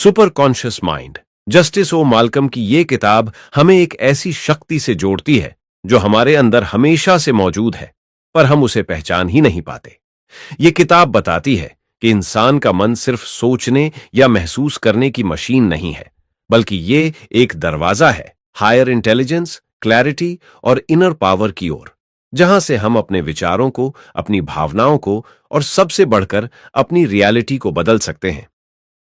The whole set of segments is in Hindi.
Super conscious mind. जस्टिस ओ माल्कम की ये किताब हमें एक ऐसी शक्ति से जोड़ती है जो हमारे अंदर हमेशा से मौजूद है, पर हम उसे पहचान ही नहीं पाते। ये किताब बताती है कि इंसान का मन सिर्फ सोचने या महसूस करने की मशीन नहीं है, बल्कि ये एक दरवाजा है हायर इंटेलिजेंस, क्लैरिटी और इनर पावर की ओर, जहां से हम अपने विचारों को, अपनी भावनाओं को और सबसे बढ़कर अपनी रियलिटी को बदल सकते हैं।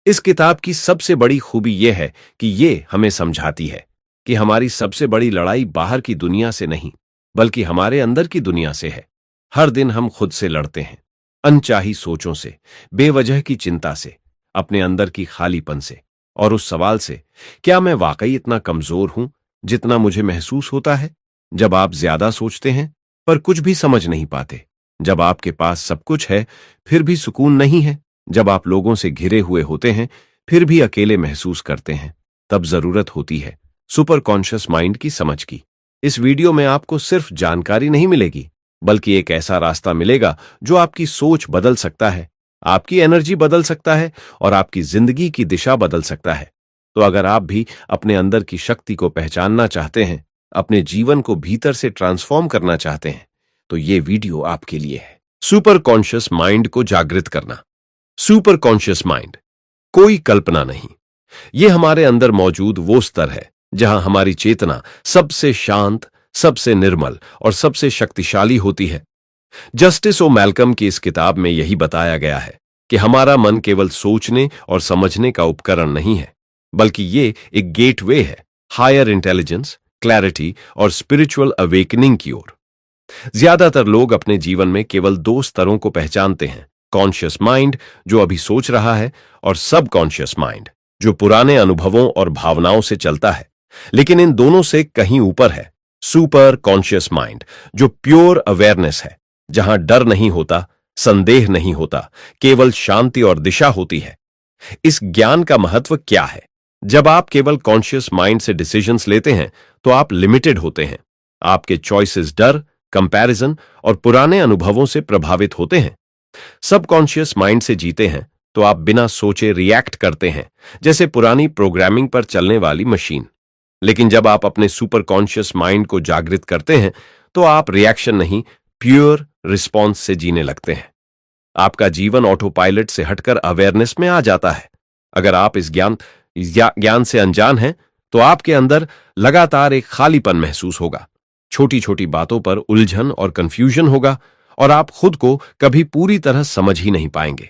इस किताब की सबसे बड़ी खूबी यह है कि ये हमें समझाती है कि हमारी सबसे बड़ी लड़ाई बाहर की दुनिया से नहीं, बल्कि हमारे अंदर की दुनिया से है। हर दिन हम खुद से लड़ते हैं, अनचाही सोचों से, बेवजह की चिंता से, अपने अंदर की खालीपन से और उस सवाल से, क्या मैं वाकई इतना कमजोर हूं जितना मुझे महसूस होता है? जब आप ज्यादा सोचते हैं पर कुछ भी समझ नहीं पाते, जब आपके पास सब कुछ है फिर भी सुकून नहीं है, जब आप लोगों से घिरे हुए होते हैं फिर भी अकेले महसूस करते हैं, तब जरूरत होती है सुपर कॉन्शियस माइंड की समझ की। इस वीडियो में आपको सिर्फ जानकारी नहीं मिलेगी, बल्कि एक ऐसा रास्ता मिलेगा जो आपकी सोच बदल सकता है, आपकी एनर्जी बदल सकता है और आपकी जिंदगी की दिशा बदल सकता है। तो अगर आप भी अपने अंदर की शक्ति को पहचानना चाहते हैं, अपने जीवन को भीतर से ट्रांसफॉर्म करना चाहते हैं, तो ये वीडियो आपके लिए है। सुपर कॉन्शियस माइंड को जागृत करना। सुपर कॉन्शियस माइंड कोई कल्पना नहीं, ये हमारे अंदर मौजूद वो स्तर है जहां हमारी चेतना सबसे शांत, सबसे निर्मल और सबसे शक्तिशाली होती है। जस्टिस ओ मैल्कम की इस किताब में यही बताया गया है कि हमारा मन केवल सोचने और समझने का उपकरण नहीं है, बल्कि ये एक गेटवे है हायर इंटेलिजेंस, क्लैरिटी और स्पिरिचुअल अवेकनिंग की ओर। ज्यादातर लोग अपने जीवन में केवल दो स्तरों को पहचानते हैं, कॉन्शियस माइंड जो अभी सोच रहा है और सब कॉन्शियस माइंड जो पुराने अनुभवों और भावनाओं से चलता है। लेकिन इन दोनों से कहीं ऊपर है सुपर कॉन्शियस माइंड जो प्योर अवेयरनेस है, जहां डर नहीं होता, संदेह नहीं होता, केवल शांति और दिशा होती है। इस ज्ञान का महत्व क्या है? जब आप केवल कॉन्शियस माइंड से डिसीजंस लेते हैं तो आप लिमिटेड होते हैं। आपके चॉइसेस डर, कंपैरिजन और पुराने अनुभवों से प्रभावित होते हैं। सबकॉन्शियस माइंड से जीते हैं तो आप बिना सोचे रिएक्ट करते हैं, जैसे पुरानी प्रोग्रामिंग पर चलने वाली मशीन। लेकिन जब आप अपने सुपर कॉन्शियस माइंड को जागृत करते हैं तो आप रिएक्शन नहीं, प्योर रिस्पॉन्स से जीने लगते हैं। आपका जीवन ऑटो पायलट से हटकर अवेयरनेस में आ जाता है। अगर आप इस ज्ञान से अनजान हैं तो आपके अंदर लगातार एक खालीपन महसूस होगा, छोटी छोटी बातों पर उलझन और कंफ्यूजन होगा और आप खुद को कभी पूरी तरह समझ ही नहीं पाएंगे।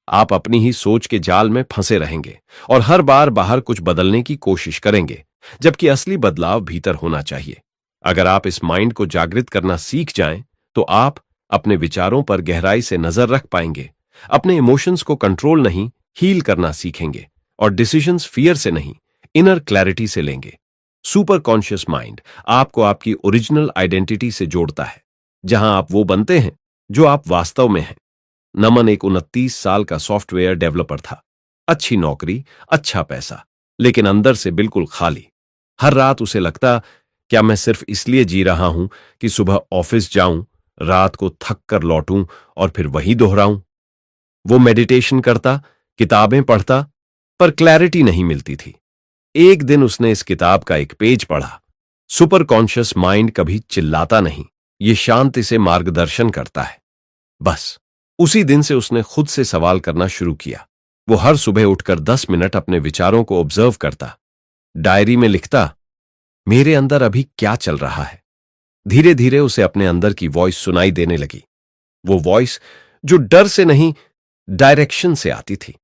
आप अपनी ही सोच के जाल में फंसे रहेंगे और हर बार बाहर कुछ बदलने की कोशिश करेंगे, जबकि असली बदलाव भीतर होना चाहिए। अगर आप इस माइंड को जागृत करना सीख जाएं, तो आप अपने विचारों पर गहराई से नजर रख पाएंगे, अपने इमोशंस को कंट्रोल नहीं, हील करना सीखेंगे और डिसीजंस फियर से नहीं, इनर क्लैरिटी से लेंगे। सुपर कॉन्शियस माइंड आपको आपकी ओरिजिनल आइडेंटिटी से जोड़ता है, जहां आप वो बनते हैं जो आप वास्तव में हैं। नमन एक 29 साल का सॉफ्टवेयर डेवलपर था। अच्छी नौकरी, अच्छा पैसा, लेकिन अंदर से बिल्कुल खाली। हर रात उसे लगता, क्या मैं सिर्फ इसलिए जी रहा हूं कि सुबह ऑफिस जाऊं, रात को थक कर लौटूं और फिर वही दोहराऊं। वो मेडिटेशन करता, किताबें पढ़ता, पर क्लैरिटी नहीं मिलती थी। एक दिन उसने इस किताब का एक पेज पढ़ा। सुपर कॉन्शियस माइंड कभी चिल्लाता नहीं, ये शांति से मार्गदर्शन करता है। बस उसी दिन से उसने खुद से सवाल करना शुरू किया। वो हर सुबह उठकर 10 मिनट अपने विचारों को ऑब्जर्व करता, डायरी में लिखता, मेरे अंदर अभी क्या चल रहा है। धीरे धीरे उसे अपने अंदर की वॉइस सुनाई देने लगी, वो वॉइस जो डर से नहीं, डायरेक्शन से आती थी।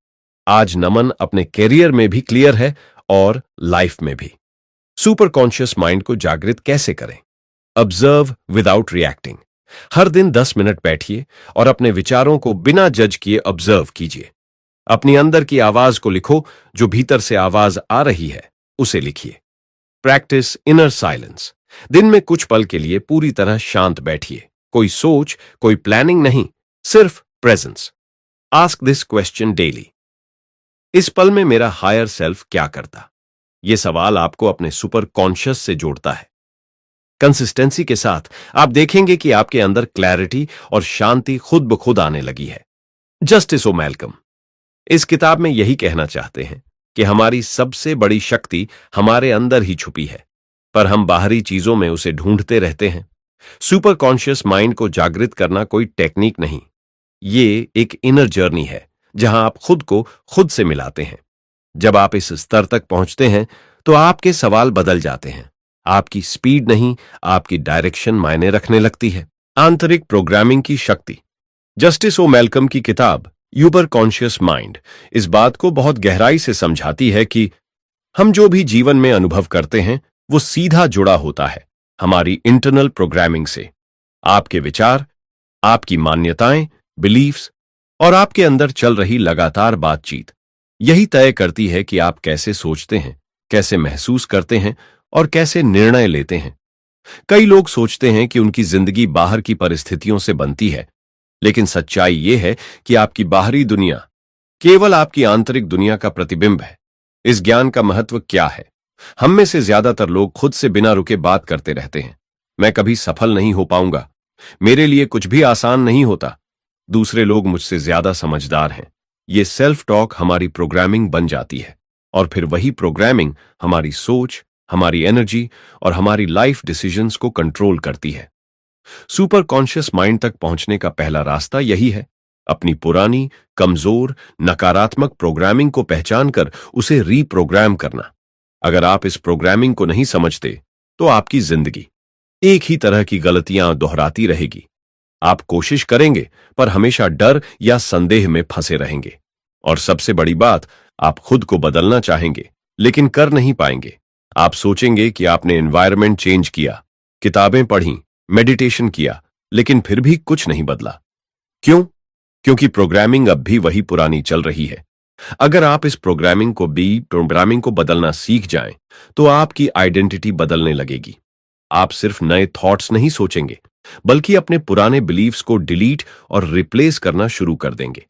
आज नमन अपने कैरियर में भी क्लियर है और लाइफ में भी। सुपर कॉन्शियस माइंड को जागृत कैसे करें? Observe without reacting. हर दिन 10 मिनट बैठिए और अपने विचारों को बिना जज किए ऑब्जर्व कीजिए। अपनी अंदर की आवाज को लिखो, जो भीतर से आवाज आ रही है उसे लिखिए। Practice inner silence. दिन में कुछ पल के लिए पूरी तरह शांत बैठिए, कोई सोच, कोई प्लानिंग नहीं, सिर्फ presence. Ask this question daily, इस पल में मेरा हायर सेल्फ क्या करता? यह सवाल आपको अपने सुपर कॉन्शियस से जोड़ता है। कंसिस्टेंसी के साथ आप देखेंगे कि आपके अंदर क्लैरिटी और शांति खुद ब खुद आने लगी है। जस्टिस ओ मैल्कम इस किताब में यही कहना चाहते हैं कि हमारी सबसे बड़ी शक्ति हमारे अंदर ही छुपी है, पर हम बाहरी चीजों में उसे ढूंढते रहते हैं। सुपर कॉन्शियस माइंड को जागृत करना कोई टेक्निक नहीं, ये एक इनर जर्नी है जहां आप खुद को खुद से मिलाते हैं। जब आप इस स्तर तक पहुंचते हैं तो आपके सवाल बदल जाते हैं। आपकी स्पीड नहीं, आपकी डायरेक्शन मायने रखने लगती है। आंतरिक प्रोग्रामिंग की शक्ति। जस्टिस ओ मैल्कम की किताब यूपर कॉन्शियस माइंड इस बात को बहुत गहराई से समझाती है कि हम जो भी जीवन में अनुभव करते हैं वो सीधा जुड़ा होता है हमारी इंटरनल प्रोग्रामिंग से। आपके विचार, आपकी मान्यताएं, बिलीफ्स और आपके अंदर चल रही लगातार बातचीत यही तय करती है कि आप कैसे सोचते हैं, कैसे महसूस करते हैं और कैसे निर्णय लेते हैं। कई लोग सोचते हैं कि उनकी जिंदगी बाहर की परिस्थितियों से बनती है, लेकिन सच्चाई यह है कि आपकी बाहरी दुनिया केवल आपकी आंतरिक दुनिया का प्रतिबिंब है। इस ज्ञान का महत्व क्या है? हम में से ज्यादातर लोग खुद से बिना रुके बात करते रहते हैं। मैं कभी सफल नहीं हो पाऊंगा, मेरे लिए कुछ भी आसान नहीं होता, दूसरे लोग मुझसे ज्यादा समझदार हैं। ये सेल्फ टॉक हमारी प्रोग्रामिंग बन जाती है और फिर वही प्रोग्रामिंग हमारी सोच, हमारी एनर्जी और हमारी लाइफ डिसीजंस को कंट्रोल करती है। सुपर कॉन्शियस माइंड तक पहुंचने का पहला रास्ता यही है, अपनी पुरानी, कमजोर, नकारात्मक प्रोग्रामिंग को पहचान कर उसे रीप्रोग्राम करना। अगर आप इस प्रोग्रामिंग को नहीं समझते तो आपकी जिंदगी एक ही तरह की गलतियां दोहराती रहेगी। आप कोशिश करेंगे पर हमेशा डर या संदेह में फंसे रहेंगे। और सबसे बड़ी बात, आप खुद को बदलना चाहेंगे लेकिन कर नहीं पाएंगे। आप सोचेंगे कि आपने एनवायरनमेंट चेंज किया, किताबें पढ़ी, मेडिटेशन किया, लेकिन फिर भी कुछ नहीं बदला। क्यों? क्योंकि प्रोग्रामिंग अब भी वही पुरानी चल रही है। अगर आप इस प्रोग्रामिंग को बदलना सीख जाएं, तो आपकी आइडेंटिटी बदलने लगेगी। आप सिर्फ नए थॉट्स नहीं सोचेंगे, बल्कि अपने पुराने बिलीव्स को डिलीट और रिप्लेस करना शुरू कर देंगे।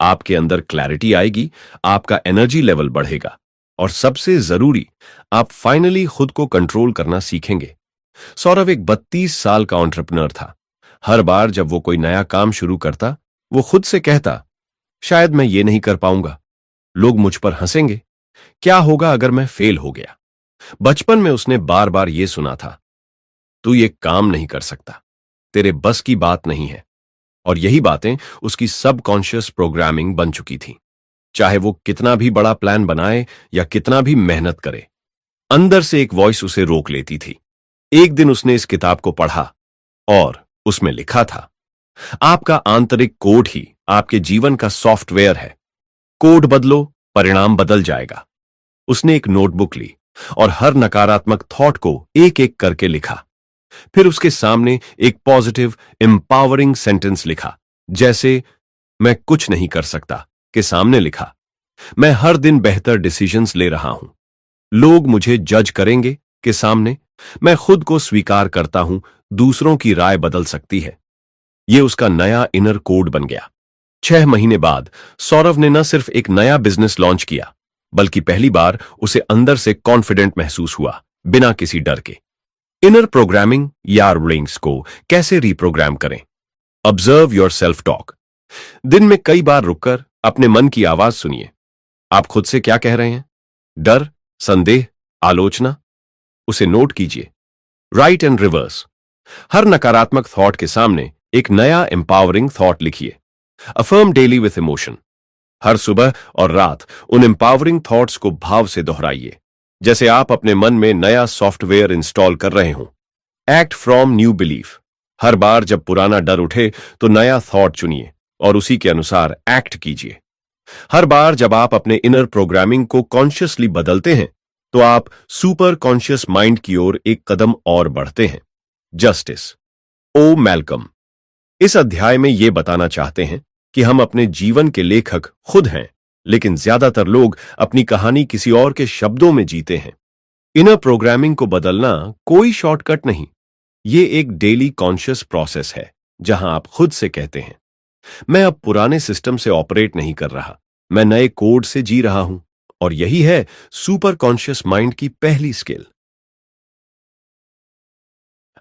आपके अंदर क्लैरिटी आएगी, आपका एनर्जी लेवल बढ़ेगा और सबसे जरूरी, आप फाइनली खुद को कंट्रोल करना सीखेंगे। सौरभ एक 32 साल का एंटरप्रेन्योर था। हर बार जब वो कोई नया काम शुरू करता, वो खुद से कहता, शायद मैं ये नहीं कर पाऊंगा, लोग मुझ पर हंसेंगे, क्या होगा अगर मैं फेल हो गया। बचपन में उसने बार बार ये सुना था, तू ये काम नहीं कर सकता, तेरे बस की बात नहीं है। और यही बातें उसकी सबकॉन्शियस प्रोग्रामिंग बन चुकी थी। चाहे वो कितना भी बड़ा प्लान बनाए या कितना भी मेहनत करे, अंदर से एक वॉइस उसे रोक लेती थी। एक दिन उसने इस किताब को पढ़ा और उसमें लिखा था, आपका आंतरिक कोड ही आपके जीवन का सॉफ्टवेयर है। कोड बदलो, परिणाम बदल जाएगा। उसने एक नोटबुक ली और हर नकारात्मक थॉट को एक एक करके लिखा। फिर उसके सामने एक पॉजिटिव, एम्पावरिंग सेंटेंस लिखा, जैसे मैं कुछ नहीं कर सकता के सामने लिखा, मैं हर दिन बेहतर डिसीजंस ले रहा हूं। लोग मुझे जज करेंगे के सामने, मैं खुद को स्वीकार करता हूं, दूसरों की राय बदल सकती है। यह उसका नया इनर कोड बन गया। 6 महीने बाद सौरभ ने न सिर्फ एक नया बिजनेस लॉन्च किया, बल्कि पहली बार उसे अंदर से कॉन्फिडेंट महसूस हुआ, बिना किसी डर के। इनर प्रोग्रामिंग या रिंग्स को कैसे रिप्रोग्राम करें? Observe your self talk. दिन में कई बार रुककर अपने मन की आवाज सुनिए। आप खुद से क्या कह रहे हैं? डर, संदेह, आलोचना? उसे नोट कीजिए। Right and reverse. हर नकारात्मक थॉट के सामने एक नया एम्पावरिंग थॉट लिखिए। Affirm daily with emotion. हर सुबह और रात उन एम्पावरिंग थॉट्स को भाव से दोहराइए, जैसे आप अपने मन में नया सॉफ्टवेयर इंस्टॉल कर रहे हों। Act from new belief. हर बार जब पुराना डर उठे तो नया थॉट चुनिए और उसी के अनुसार एक्ट कीजिए। हर बार जब आप अपने इनर प्रोग्रामिंग को कॉन्शियसली बदलते हैं, तो आप सुपर कॉन्शियस माइंड की ओर एक कदम और बढ़ते हैं। जस्टिस ओ मैल्कम इस अध्याय में यह बताना चाहते हैं कि हम अपने जीवन के लेखक खुद हैं, लेकिन ज्यादातर लोग अपनी कहानी किसी और के शब्दों में जीते हैं। इनर प्रोग्रामिंग को बदलना कोई शॉर्टकट नहीं, ये एक डेली कॉन्शियस प्रोसेस है, जहां आप खुद से कहते हैं, मैं अब पुराने सिस्टम से ऑपरेट नहीं कर रहा, मैं नए कोड से जी रहा हूं। और यही है सुपर कॉन्शियस माइंड की पहली स्किल।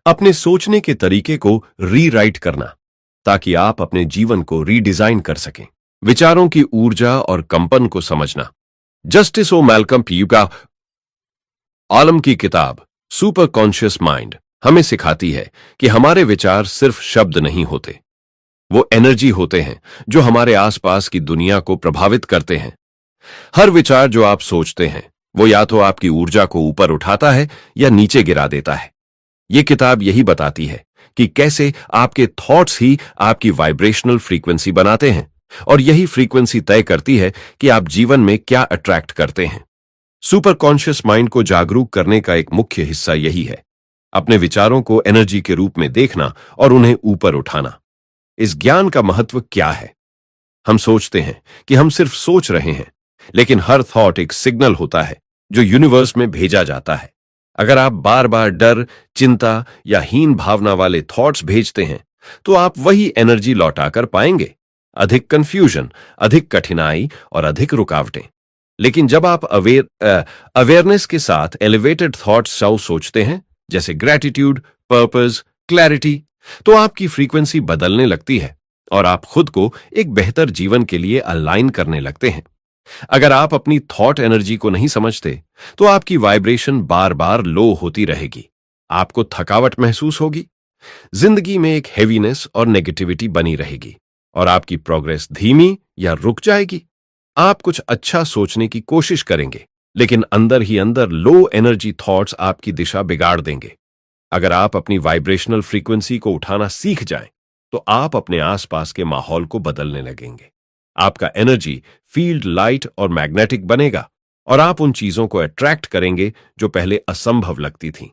अपने सोचने के तरीके को रीराइट करना, ताकि आप अपने जीवन को रीडिजाइन कर सकें। विचारों की ऊर्जा और कंपन को समझना। जस्टिस ओ मैल्कम प्यूका आलम की किताब सुपर कॉन्शियस माइंड हमें सिखाती है कि हमारे विचार सिर्फ शब्द नहीं होते, वो एनर्जी होते हैं जो हमारे आसपास की दुनिया को प्रभावित करते हैं। हर विचार जो आप सोचते हैं वो या तो आपकी ऊर्जा को ऊपर उठाता है या नीचे गिरा देता है। ये किताब यही बताती है कि कैसे आपके थॉट्स ही आपकी वाइब्रेशनल फ्रीक्वेंसी बनाते हैं और यही फ्रीक्वेंसी तय करती है कि आप जीवन में क्या अट्रैक्ट करते हैं। सुपर कॉन्शियस माइंड को जागरूक करने का एक मुख्य हिस्सा यही है, अपने विचारों को एनर्जी के रूप में देखना और उन्हें ऊपर उठाना। इस ज्ञान का महत्व क्या है? हम सोचते हैं कि हम सिर्फ सोच रहे हैं, लेकिन हर थॉट एक सिग्नल होता है जो यूनिवर्स में भेजा जाता है। अगर आप बार बार डर, चिंता या हीन भावना वाले थॉट्स भेजते हैं तो आप वही एनर्जी लौटाकर पाएंगे, अधिक कंफ्यूजन, अधिक कठिनाई और अधिक रुकावटें। लेकिन जब आप अवेयरनेस के साथ एलिवेटेड थॉट्स सोचते हैं, जैसे ग्रैटिट्यूड, पर्पस, क्लैरिटी, तो आपकी फ्रीक्वेंसी बदलने लगती है और आप खुद को एक बेहतर जीवन के लिए अलाइन करने लगते हैं। अगर आप अपनी थॉट एनर्जी को नहीं समझते तो आपकी वाइब्रेशन बार बार लो होती रहेगी, आपको थकावट महसूस होगी, जिंदगी में एक हेवीनेस और नेगेटिविटी बनी रहेगी और आपकी प्रोग्रेस धीमी या रुक जाएगी। आप कुछ अच्छा सोचने की कोशिश करेंगे, लेकिन अंदर ही अंदर लो एनर्जी थॉट्स आपकी दिशा बिगाड़ देंगे। अगर आप अपनी वाइब्रेशनल फ्रीक्वेंसी को उठाना सीख जाएं, तो आप अपने आसपास के माहौल को बदलने लगेंगे। आपका एनर्जी फील्ड लाइट और मैग्नेटिक बनेगा और आप उन चीजों को अट्रैक्ट करेंगे जो पहले असंभव लगती थीं।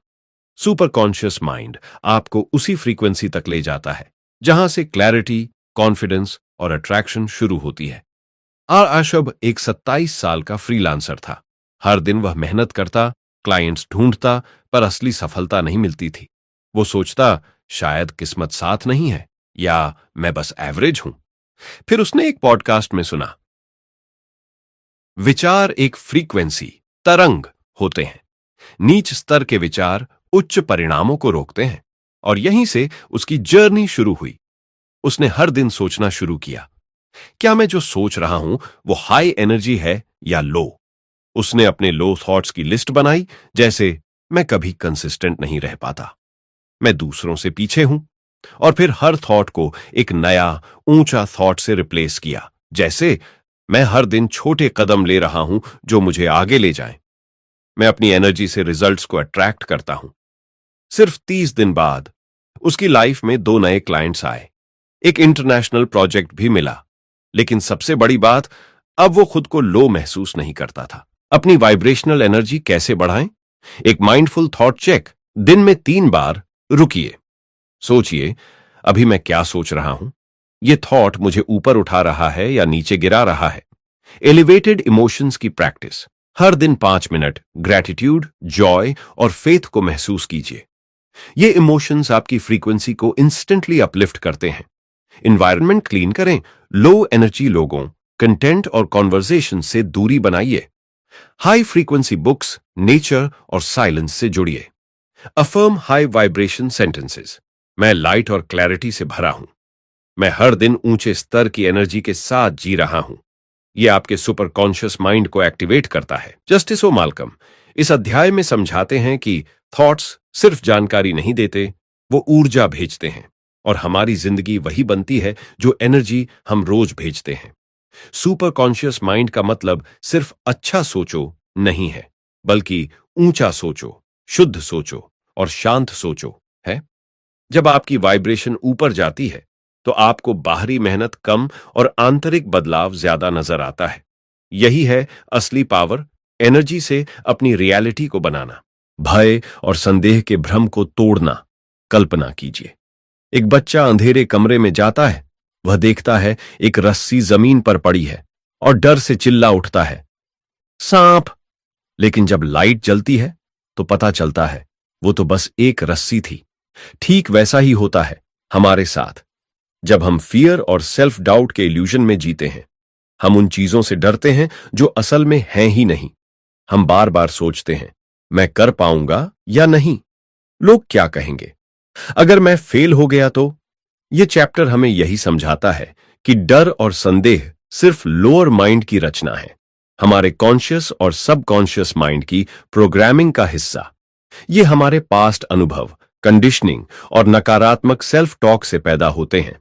सुपर कॉन्शियस माइंड आपको उसी फ्रीक्वेंसी तक ले जाता है जहां से क्लैरिटी, कॉन्फिडेंस और अट्रैक्शन शुरू होती है। आशब एक 27 साल का फ्रीलांसर था। हर दिन वह मेहनत करता, क्लाइंट्स ढूंढता, पर असली सफलता नहीं मिलती थी। वो सोचता, शायद किस्मत साथ नहीं है या मैं बस एवरेज हूं। फिर उसने एक पॉडकास्ट में सुना, विचार एक फ्रीक्वेंसी तरंग होते हैं। नीच स्तर के विचार उच्च परिणामों को रोकते हैं और यहीं से उसकी जर्नी शुरू हुई। उसने हर दिन सोचना शुरू किया, क्या मैं जो सोच रहा हूं वो हाई एनर्जी है या लो? उसने अपने लो थॉट्स की लिस्ट बनाई, जैसे मैं कभी कंसिस्टेंट नहीं रह पाता, मैं दूसरों से पीछे हूं, और फिर हर थॉट को एक नया ऊंचा थॉट से रिप्लेस किया, जैसे मैं हर दिन छोटे कदम ले रहा हूं जो मुझे आगे ले जाएं। मैं अपनी एनर्जी से रिजल्ट्स को अट्रैक्ट करता हूं। सिर्फ 30 दिन बाद उसकी लाइफ में 2 नए क्लाइंट्स आए, एक इंटरनेशनल प्रोजेक्ट भी मिला। लेकिन सबसे बड़ी बात, अब वो खुद को लो महसूस नहीं करता था। अपनी वाइब्रेशनल एनर्जी कैसे बढ़ाएं? एक माइंडफुल थॉट चेक, दिन में 3 बार रुकिए, सोचिए, अभी मैं क्या सोच रहा हूं? ये थॉट मुझे ऊपर उठा रहा है या नीचे गिरा रहा है? एलिवेटेड इमोशंस की प्रैक्टिस, हर दिन 5 मिनट ग्रैटिट्यूड, जॉय और फेथ को महसूस कीजिए। ये इमोशंस आपकी फ्रीक्वेंसी को इंस्टेंटली अपलिफ्ट करते हैं। इन्वायरमेंट क्लीन करें, लो एनर्जी लोगों, कंटेंट और कॉन्वर्सेशन से दूरी बनाइए। हाई फ्रीक्वेंसी बुक्स, नेचर और साइलेंस से जुड़िए। अफर्म हाई वाइब्रेशन सेंटेंसेस, मैं लाइट और क्लैरिटी से भरा हूं, मैं हर दिन ऊंचे स्तर की एनर्जी के साथ जी रहा हूं। यह आपके सुपर कॉन्शियस माइंड को एक्टिवेट करता है। जस्टिस ओ माल्कम इस अध्याय में समझाते हैं कि थॉट्स सिर्फ जानकारी नहीं देते, वो ऊर्जा भेजते हैं और हमारी जिंदगी वही बनती है जो एनर्जी हम रोज भेजते हैं। सुपर कॉन्शियस माइंड का मतलब सिर्फ अच्छा सोचो नहीं है, बल्कि ऊंचा सोचो, शुद्ध सोचो और शांत सोचो है। जब आपकी वाइब्रेशन ऊपर जाती है तो आपको बाहरी मेहनत कम और आंतरिक बदलाव ज्यादा नजर आता है। यही है असली पावर, एनर्जी से अपनी रियलिटी को बनाना, भय और संदेह के भ्रम को तोड़ना। कल्पना कीजिए, एक बच्चा अंधेरे कमरे में जाता है, वह देखता है एक रस्सी जमीन पर पड़ी है और डर से चिल्ला उठता है, सांप। लेकिन जब लाइट जलती है तो पता चलता है वो तो बस एक रस्सी थी। ठीक वैसा ही होता है हमारे साथ। जब हम फियर और सेल्फ डाउट के इल्यूजन में जीते हैं, हम उन चीजों से डरते हैं जो असल में हैं ही नहीं। हम बार बार सोचते हैं, मैं कर पाऊंगा या नहीं, लोग क्या कहेंगे, अगर मैं फेल हो गया तो। यह चैप्टर हमें यही समझाता है कि डर और संदेह सिर्फ लोअर माइंड की रचना है। हमारे कॉन्शियस और सबकॉन्शियस माइंड की प्रोग्रामिंग का हिस्सा। ये हमारे पास्ट अनुभव, कंडीशनिंग और नकारात्मक सेल्फ टॉक से पैदा होते हैं।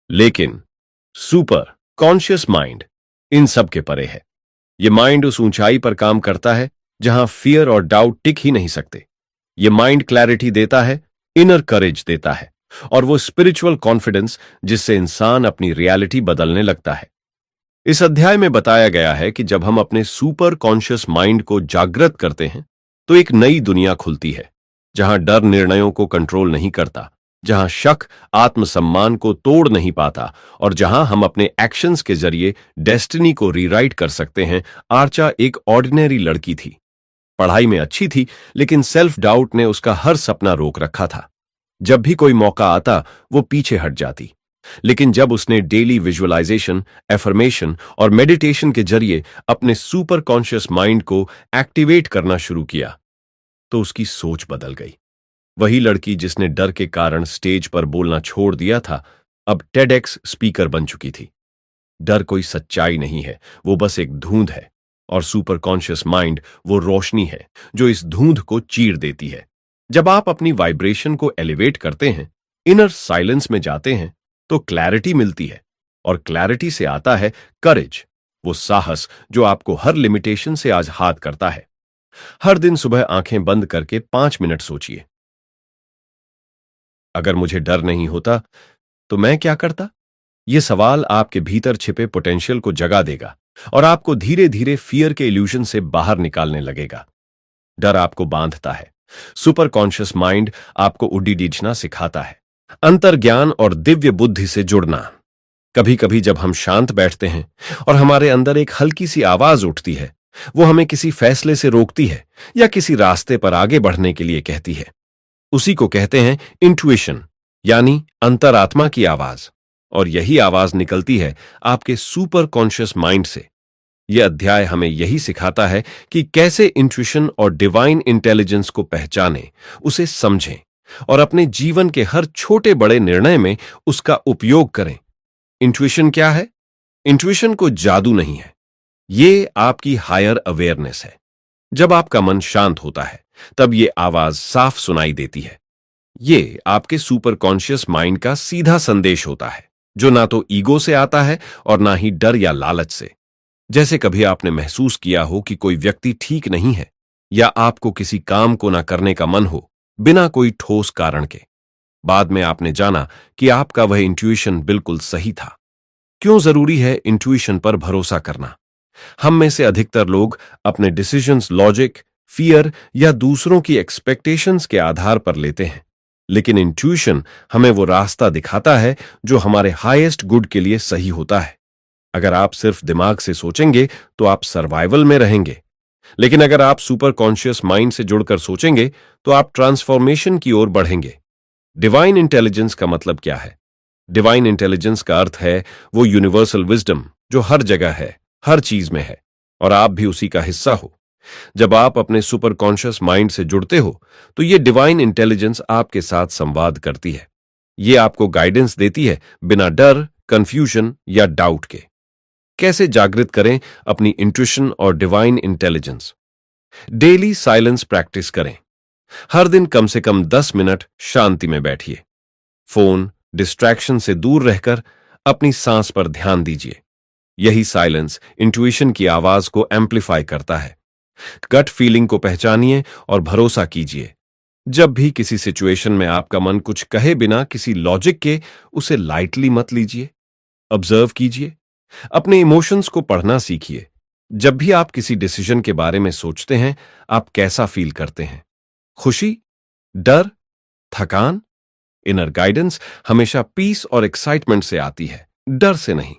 लेकिन सुपर कॉन्शियस माइंड इन सब के परे है। ये माइंड उस ऊंचाई पर काम करता है जहां फियर और डाउट टिक ही नहीं सकते। ये माइंड क्लैरिटी देता है, इनर करेज देता है, और वो स्पिरिचुअल कॉन्फिडेंस जिससे इंसान अपनी रियलिटी बदलने लगता है। इस अध्याय में बताया गया है कि जब हम अपने सुपर कॉन्शियस माइंड को जागृत करते हैं तो एक नई दुनिया खुलती है, जहां डर निर्णयों को कंट्रोल नहीं करता, जहां शक आत्मसम्मान को तोड़ नहीं पाता, और जहां हम अपने एक्शंस के जरिए डेस्टिनी को रीराइट कर सकते हैं। आर्चा एक ऑर्डिनरी लड़की थी, पढ़ाई में अच्छी थी, लेकिन सेल्फ डाउट ने उसका हर सपना रोक रखा था। जब भी कोई मौका आता वो पीछे हट जाती। लेकिन जब उसने डेली विजुअलाइजेशन, एफर्मेशन और मेडिटेशन के जरिए अपने सुपर कॉन्शियस माइंड को एक्टिवेट करना शुरू किया तो उसकी सोच बदल गई। वही लड़की जिसने डर के कारण स्टेज पर बोलना छोड़ दिया था, अब टेडएक्स स्पीकर बन चुकी थी। डर कोई सच्चाई नहीं है, वो बस एक धुंध है, और सुपर कॉन्शियस माइंड वो रोशनी है जो इस धुंध को चीर देती है। जब आप अपनी वाइब्रेशन को एलिवेट करते हैं, इनर साइलेंस में जाते हैं, तो क्लैरिटी मिलती है, और क्लैरिटी से आता है करेज, वो साहस जो आपको हर लिमिटेशन से आजाद करता है। हर दिन सुबह आंखें बंद करके 5 मिनट सोचिए, अगर मुझे डर नहीं होता तो मैं क्या करता। यह सवाल आपके भीतर छिपे पोटेंशियल को जगा देगा और आपको धीरे धीरे फियर के इल्यूजन से बाहर निकालने लगेगा। डर आपको बांधता है, सुपर कॉन्शियस माइंड आपको उड़ीदीजना सिखाता है, अंतर्ज्ञान और दिव्य बुद्धि से जुड़ना। कभी कभी जब हम शांत बैठते हैं और हमारे अंदर एक हल्की सी आवाज उठती है, वो हमें किसी फैसले से रोकती है या किसी रास्ते पर आगे बढ़ने के लिए कहती है। उसी को कहते हैं इंट्यूशन, यानी अंतरात्मा की आवाज। और यही आवाज निकलती है आपके सुपर कॉन्शियस माइंड से। यह अध्याय हमें यही सिखाता है कि कैसे इंट्यूशन और डिवाइन इंटेलिजेंस को पहचानें, उसे समझें और अपने जीवन के हर छोटे बड़े निर्णय में उसका उपयोग करें। इंट्यूशन क्या है? इंट्यूशन को जादू नहीं है, ये आपकी हायर अवेयरनेस है। जब आपका मन शांत होता है तब ये आवाज साफ सुनाई देती है। ये आपके सुपर कॉन्शियस माइंड का सीधा संदेश होता है, जो ना तो ईगो से आता है और ना ही डर या लालच से। जैसे कभी आपने महसूस किया हो कि कोई व्यक्ति ठीक नहीं है, या आपको किसी काम को ना करने का मन हो बिना कोई ठोस कारण के। बाद में आपने जाना कि आपका वह इंट्यूशन बिल्कुल सही था। क्यों जरूरी है इंट्यूशन पर भरोसा करना? हम में से अधिकतर लोग अपने डिसीजंस लॉजिक, फियर या दूसरों की एक्सपेक्टेशंस के आधार पर लेते हैं, लेकिन इंट्यूशन हमें वो रास्ता दिखाता है जो हमारे हाईएस्ट गुड के लिए सही होता है। अगर आप सिर्फ दिमाग से सोचेंगे तो आप सर्वाइवल में रहेंगे, लेकिन अगर आप सुपर कॉन्शियस माइंड से जुड़कर सोचेंगे तो आप ट्रांसफॉर्मेशन की ओर बढ़ेंगे। डिवाइन इंटेलिजेंस का मतलब क्या है? डिवाइन इंटेलिजेंस का अर्थ है वो यूनिवर्सल विजडम जो हर जगह है, हर चीज में है, और आप भी उसी का हिस्सा हो। जब आप अपने सुपर कॉन्शियस माइंड से जुड़ते हो तो ये डिवाइन इंटेलिजेंस आपके साथ संवाद करती है। ये आपको गाइडेंस देती है बिना डर, कंफ्यूजन या डाउट के। कैसे जागृत करें अपनी इंट्यूशन और divine intelligence? Daily silence practice करें। हर दिन कम से कम 10 मिनट शांति में बैठिए। फोन, डिस्ट्रैक्शन से दूर रहकर अपनी सांस पर ध्यान दीजिए। यही साइलेंस इंट्यूशन की आवाज को एम्पलीफाई करता है। गट फीलिंग को पहचानिए और भरोसा कीजिए। जब भी किसी सिचुएशन में आपका मन कुछ कहे बिना किसी लॉजिक के, उसे लाइटली मत लीजिए। ऑब्जर्व कीजिए, अपने इमोशंस को पढ़ना सीखिए। जब भी आप किसी डिसीजन के बारे में सोचते हैं, आप कैसा फील करते हैं? खुशी, डर, थकान? इनर गाइडेंस हमेशा पीस और एक्साइटमेंट से आती है, डर से नहीं।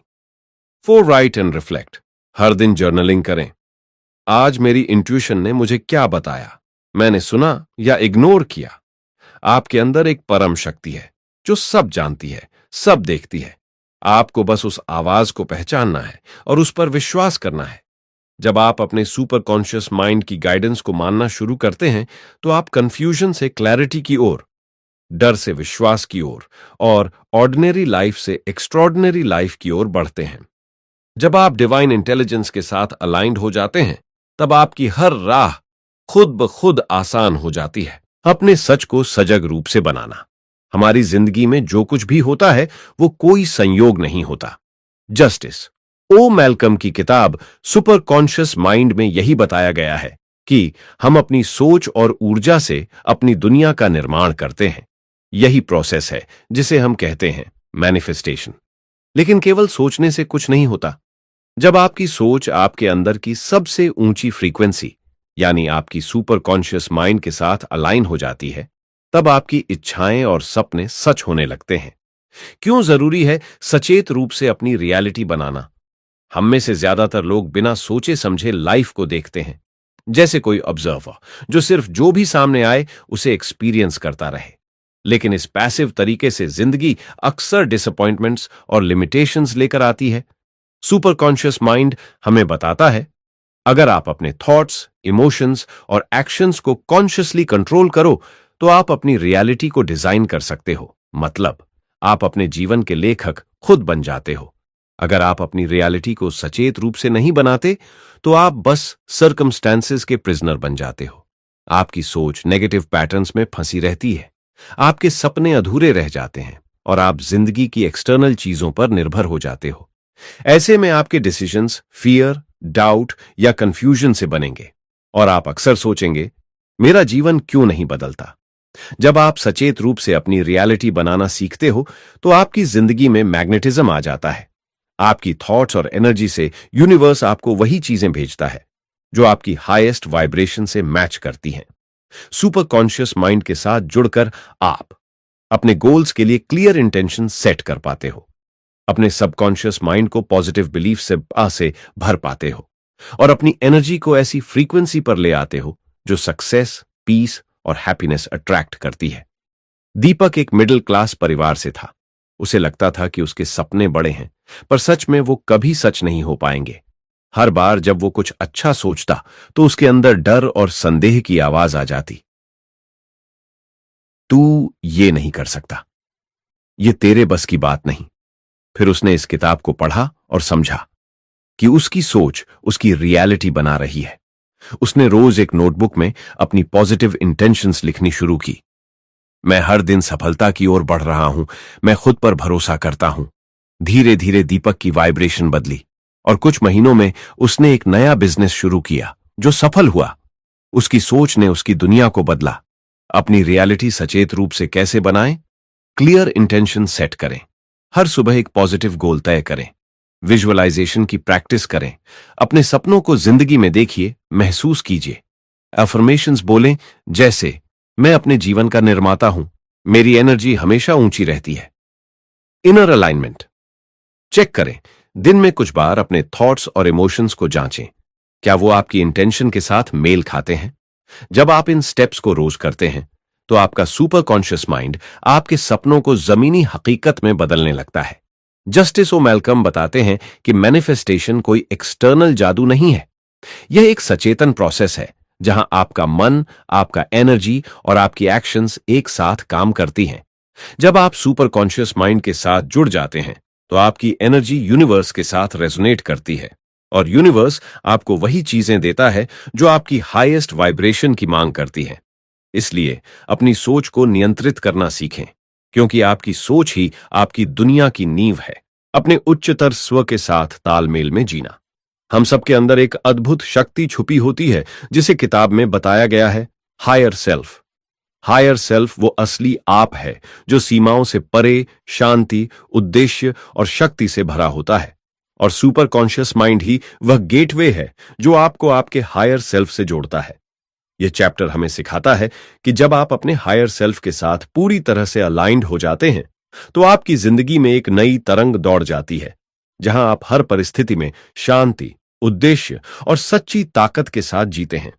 For write and reflect. हर दिन जर्नलिंग करें। आज मेरी इंट्यूशन ने मुझे क्या बताया? मैंने सुना या इग्नोर किया? आपके अंदर एक परम शक्ति है जो सब जानती है, सब देखती है। आपको बस उस आवाज को पहचानना है और उस पर विश्वास करना है। जब आप अपने सुपर कॉन्शियस माइंड की गाइडेंस को मानना शुरू करते हैं तो आप कंफ्यूजन से क्लैरिटी की ओर, डर से विश्वास की ओर और ऑर्डिनरी लाइफ से एक्स्ट्रॉर्डिनरी लाइफ की ओर बढ़ते हैं। जब आप डिवाइन इंटेलिजेंस के साथ अलाइंड हो जाते हैं, तब आपकी हर राह खुद ब खुद आसान हो जाती है। अपने सच को सजग रूप से बनाना। हमारी जिंदगी में जो कुछ भी होता है वो कोई संयोग नहीं होता। जस्टिस ओ मैल्कम की किताब सुपर कॉन्शियस माइंड में यही बताया गया है कि हम अपनी सोच और ऊर्जा से अपनी दुनिया का निर्माण करते हैं। यही प्रोसेस है जिसे हम कहते हैं मैनिफेस्टेशन। लेकिन केवल सोचने से कुछ नहीं होता। जब आपकी सोच आपके अंदर की सबसे ऊंची फ्रीक्वेंसी यानी आपकी सुपर कॉन्शियस माइंड के साथ अलाइन हो जाती है, तब आपकी इच्छाएं और सपने सच होने लगते हैं। क्यों जरूरी है सचेत रूप से अपनी रियलिटी बनाना? हम में से ज्यादातर लोग बिना सोचे समझे लाइफ को देखते हैं, जैसे कोई ऑब्जर्वर जो सिर्फ जो भी सामने आए उसे एक्सपीरियंस करता रहे। लेकिन इस पैसिव तरीके से जिंदगी अक्सर डिसअपॉइंटमेंट्स और लिमिटेशंस लेकर आती है। सुपर कॉन्शियस माइंड हमें बताता है, अगर आप अपने थॉट्स, इमोशंस और एक्शंस को कॉन्शियसली कंट्रोल करो तो आप अपनी रियलिटी को डिजाइन कर सकते हो। मतलब आप अपने जीवन के लेखक खुद बन जाते हो। अगर आप अपनी रियलिटी को सचेत रूप से नहीं बनाते तो आप बस सर्कमस्टेंसेस के प्रिजनर बन जाते हो। आपकी सोच नेगेटिव पैटर्न्स में फंसी रहती है, आपके सपने अधूरे रह जाते हैं और आप जिंदगी की एक्सटर्नल चीजों पर निर्भर हो जाते हो। ऐसे में आपके डिसीजंस फियर, डाउट या कंफ्यूजन से बनेंगे और आप अक्सर सोचेंगे, मेरा जीवन क्यों नहीं बदलता? जब आप सचेत रूप से अपनी रियलिटी बनाना सीखते हो तो आपकी जिंदगी में मैग्नेटिज्म आ जाता है। आपकी थॉट्स और एनर्जी से यूनिवर्स आपको वही चीजें भेजता है जो आपकी हाईएस्ट वाइब्रेशन से मैच करती हैं। सुपर कॉन्शियस माइंड के साथ जुड़कर आप अपने गोल्स के लिए क्लियर इंटेंशन सेट कर पाते हो, अपने सबकॉन्शियस माइंड को पॉजिटिव बिलीफ से भर पाते हो और अपनी एनर्जी को ऐसी फ्रीक्वेंसी पर ले आते हो जो सक्सेस, पीस और हैप्पीनेस अट्रैक्ट करती है। दीपक एक मिडिल क्लास परिवार से था। उसे लगता था कि उसके सपने बड़े हैं, पर सच में वो कभी सच नहीं हो पाएंगे। हर बार जब वो कुछ अच्छा सोचता तो उसके अंदर डर और संदेह की आवाज आ जाती। तू ये नहीं कर सकता, ये तेरे बस की बात नहीं। फिर उसने इस किताब को पढ़ा और समझा कि उसकी सोच उसकी रियलिटी बना रही है। उसने रोज एक नोटबुक में अपनी पॉजिटिव इंटेंशंस लिखनी शुरू की। मैं हर दिन सफलता की ओर बढ़ रहा हूं, मैं खुद पर भरोसा करता हूं। धीरे धीरे दीपक की वाइब्रेशन बदली और कुछ महीनों में उसने एक नया बिजनेस शुरू किया जो सफल हुआ। उसकी सोच ने उसकी दुनिया को बदला। अपनी रियलिटी सचेत रूप से कैसे बनाएं? क्लियर इंटेंशन सेट करें, हर सुबह एक पॉजिटिव गोल तय करें, विजुअलाइजेशन की प्रैक्टिस करें, अपने सपनों को जिंदगी में देखिए, महसूस कीजिए। अफर्मेशंस बोलें जैसे, मैं अपने जीवन का निर्माता हूं, मेरी एनर्जी हमेशा ऊंची रहती है। इनर अलाइनमेंट चेक करें, दिन में कुछ बार अपने थॉट्स और इमोशंस को जांचें, क्या वो आपकी इंटेंशन के साथ मेल खाते हैं? जब आप इन स्टेप्स को रोज करते हैं तो आपका सुपर कॉन्शियस माइंड आपके सपनों को जमीनी हकीकत में बदलने लगता है। जस्टिस ओ मैल्कम बताते हैं कि मैनिफेस्टेशन कोई एक्सटर्नल जादू नहीं है, यह एक सचेतन प्रोसेस है जहां आपका मन, आपका एनर्जी और आपकी एक्शंस एक साथ काम करती हैं। जब आप सुपर कॉन्शियस माइंड के साथ जुड़ जाते हैं तो आपकी एनर्जी यूनिवर्स के साथ रेजोनेट करती है और यूनिवर्स आपको वही चीजें देता है जो आपकी हाईएस्ट वाइब्रेशन की मांग करती है। इसलिए अपनी सोच को नियंत्रित करना सीखें, क्योंकि आपकी सोच ही आपकी दुनिया की नींव है। अपने उच्चतर स्व के साथ तालमेल में जीना। हम सबके अंदर एक अद्भुत शक्ति छुपी होती है जिसे किताब में बताया गया है हायर सेल्फ। हायर सेल्फ वो असली आप है जो सीमाओं से परे, शांति, उद्देश्य और शक्ति से भरा होता है। और सुपर कॉन्शियस माइंड ही वह गेटवे है जो आपको आपके हायर सेल्फ से जोड़ता है। यह चैप्टर हमें सिखाता है कि जब आप अपने हायर सेल्फ के साथ पूरी तरह से अलाइंड हो जाते हैं तो आपकी जिंदगी में एक नई तरंग दौड़ जाती है, जहां आप हर परिस्थिति में शांति, उद्देश्य और सच्ची ताकत के साथ जीते हैं।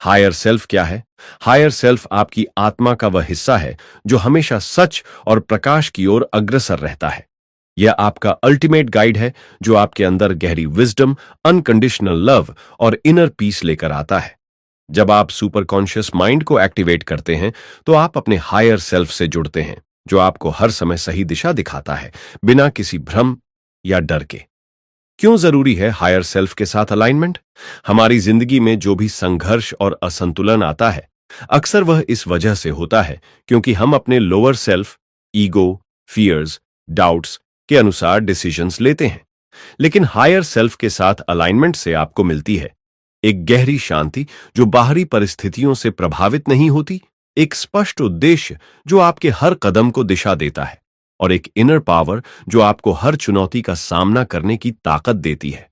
हायर सेल्फ क्या है? हायर सेल्फ आपकी आत्मा का वह हिस्सा है जो हमेशा सच और प्रकाश की ओर अग्रसर रहता है। यह आपका अल्टीमेट गाइड है जो आपके अंदर गहरी विजडम, अनकंडीशनल लव और इनर पीस लेकर आता है। जब आप सुपर कॉन्शियस माइंड को एक्टिवेट करते हैं तो आप अपने हायर सेल्फ से जुड़ते हैं जो आपको हर समय सही दिशा दिखाता है, बिना किसी भ्रम या डर के। क्यों जरूरी है हायर सेल्फ के साथ अलाइनमेंट? हमारी जिंदगी में जो भी संघर्ष और असंतुलन आता है, अक्सर वह इस वजह से होता है क्योंकि हम अपने lower self, ego, fears, doubts के अनुसार डिसीजंस लेते हैं। लेकिन हायर सेल्फ के साथ अलाइनमेंट से आपको मिलती है एक गहरी शांति जो बाहरी परिस्थितियों से प्रभावित नहीं होती, एक स्पष्ट उद्देश्य जो आपके हर कदम को दिशा देता है, और एक इनर पावर जो आपको हर चुनौती का सामना करने की ताकत देती है।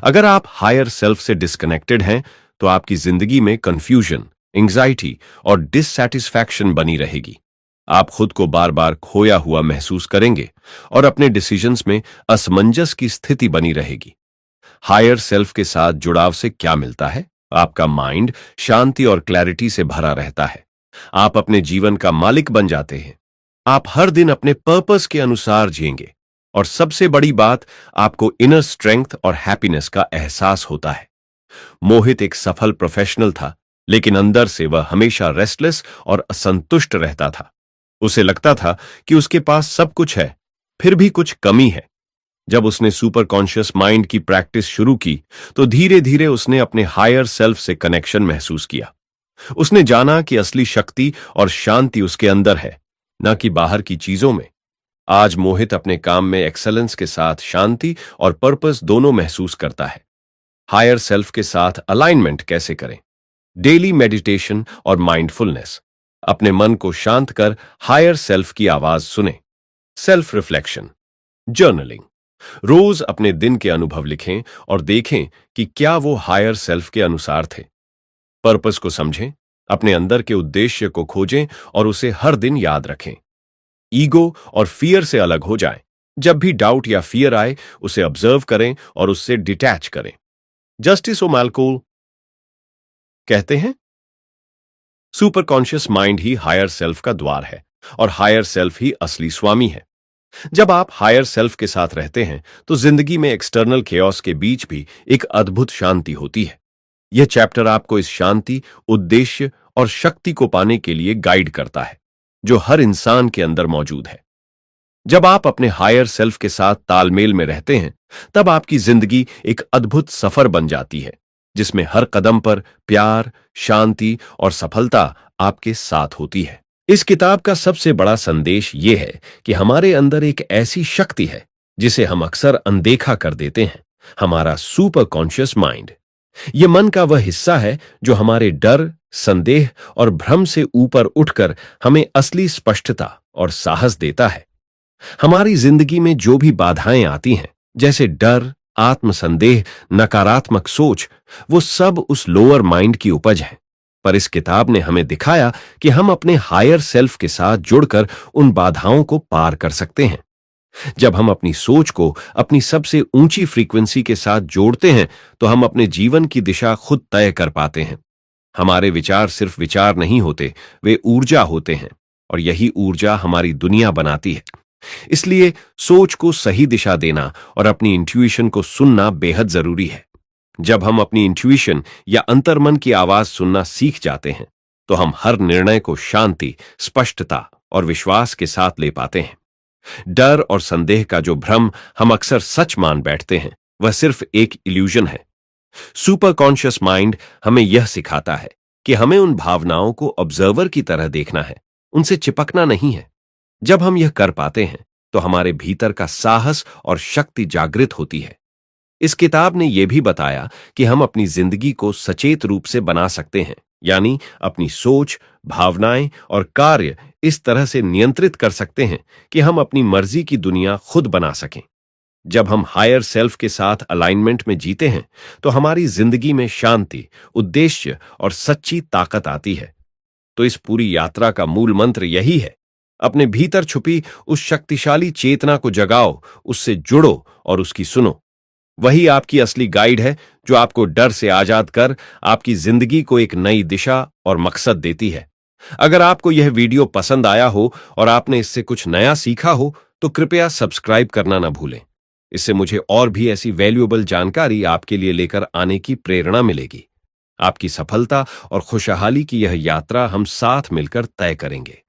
अगर आप हायर सेल्फ से डिस्कनेक्टेड हैं, तो आपकी जिंदगी में कंफ्यूजन, एंग्जाइटी और डिससैटिस्फैक्शन बनी रहेगी। आप खुद को बार बार खोया हुआ महसूस करेंगे और अपने डिसीजंस में असमंजस की स्थिति बनी रहेगी। हायर सेल्फ के साथ जुड़ाव से क्या मिलता है? आपका माइंड शांति और क्लैरिटी से भरा रहता है। आप अपने जीवन का मालिक बन जाते हैं। आप हर दिन अपने पर्पस के अनुसार जिएंगे, और सबसे बड़ी बात, आपको इनर स्ट्रेंथ और हैप्पीनेस का एहसास होता है। मोहित एक सफल प्रोफेशनल था, लेकिन अंदर से वह हमेशा रेस्टलेस और असंतुष्ट रहता था। उसे लगता था कि उसके पास सब कुछ है, फिर भी कुछ कमी है। जब उसने सुपर कॉन्शियस माइंड की प्रैक्टिस शुरू की, तो धीरे धीरे उसने अपने हायर सेल्फ से कनेक्शन महसूस किया। उसने जाना कि असली शक्ति और शांति उसके अंदर है, न कि बाहर की चीजों में। आज मोहित अपने काम में एक्सेलेंस के साथ शांति और पर्पस दोनों महसूस करता है। हायर सेल्फ के साथ अलाइनमेंट कैसे करें? डेली मेडिटेशन और माइंडफुलनेस। अपने मन को शांत कर हायर सेल्फ की आवाज सुने। Self reflection, journaling. रोज अपने दिन के अनुभव लिखें और देखें कि क्या वो हायर सेल्फ के अनुसार थे। पर्पस को समझें, अपने अंदर के उद्देश्य को खोजें और उसे हर दिन याद रखें। ईगो और फियर से अलग हो जाएं। जब भी डाउट या फियर आए, उसे ऑब्जर्व करें और उससे डिटैच करें। जस्टिस ओमालकोल कहते हैं, सुपर कॉन्शियस माइंड ही हायर सेल्फ का द्वार है, और हायर सेल्फ ही असली स्वामी है। जब आप हायर सेल्फ के साथ रहते हैं, तो जिंदगी में एक्सटर्नल केओस के बीच भी एक अद्भुत शांति होती है। यह चैप्टर आपको इस शांति, उद्देश्य और शक्ति को पाने के लिए गाइड करता है, जो हर इंसान के अंदर मौजूद है। जब आप अपने हायर सेल्फ के साथ तालमेल में रहते हैं, तब आपकी जिंदगी एक अद्भुत सफर बन जाती है, जिसमें हर कदम पर प्यार, शांति और सफलता आपके साथ होती है। इस किताब का सबसे बड़ा संदेश यह है कि हमारे अंदर एक ऐसी शक्ति है जिसे हम अक्सर अनदेखा कर देते हैं, हमारा सुपर कॉन्शियस माइंड। यह मन का वह हिस्सा है जो हमारे डर, संदेह और भ्रम से ऊपर उठकर हमें असली स्पष्टता और साहस देता है। हमारी जिंदगी में जो भी बाधाएं आती हैं, जैसे डर, आत्मसंदेह, नकारात्मक सोच, वो सब उस लोअर माइंड की उपज है। पर इस किताब ने हमें दिखाया कि हम अपने हायर सेल्फ के साथ जुड़कर उन बाधाओं को पार कर सकते हैं। जब हम अपनी सोच को अपनी सबसे ऊंची फ्रीक्वेंसी के साथ जोड़ते हैं, तो हम अपने जीवन की दिशा खुद तय कर पाते हैं। हमारे विचार सिर्फ विचार नहीं होते, वे ऊर्जा होते हैं, और यही ऊर्जा हमारी दुनिया बनाती है। इसलिए सोच को सही दिशा देना और अपनी इंट्यूशन को सुनना बेहद जरूरी है। जब हम अपनी इंट्यूशन या अंतर्मन की आवाज सुनना सीख जाते हैं, तो हम हर निर्णय को शांति, स्पष्टता और विश्वास के साथ ले पाते हैं। डर और संदेह का जो भ्रम हम अक्सर सच मान बैठते हैं, वह सिर्फ एक इल्यूजन है। सुपर कॉन्शियस माइंड हमें यह सिखाता है कि हमें उन भावनाओं को ऑब्जर्वर की तरह देखना है, उनसे चिपकना नहीं है। जब हम यह कर पाते हैं, तो हमारे भीतर का साहस और शक्ति जागृत होती है। इस किताब ने यह भी बताया कि हम अपनी जिंदगी को सचेत रूप से बना सकते हैं, यानी अपनी सोच, भावनाएं और कार्य इस तरह से नियंत्रित कर सकते हैं कि हम अपनी मर्जी की दुनिया खुद बना सकें। जब हम हायर सेल्फ के साथ अलाइनमेंट में जीते हैं, तो हमारी जिंदगी में शांति, उद्देश्य और सच्ची ताकत आती है। तो इस पूरी यात्रा का मूल मंत्र यही है, अपने भीतर छुपी उस शक्तिशाली चेतना को जगाओ, उससे जुड़ो और उसकी सुनो। वही आपकी असली गाइड है, जो आपको डर से आजाद कर आपकी जिंदगी को एक नई दिशा और मकसद देती है। अगर आपको यह वीडियो पसंद आया हो और आपने इससे कुछ नया सीखा हो, तो कृपया सब्सक्राइब करना न भूलें। इससे मुझे और भी ऐसी वैल्यूएबल जानकारी आपके लिए लेकर आने की प्रेरणा मिलेगी। आपकी सफलता और खुशहाली की यह यात्रा हम साथ मिलकर तय करेंगे।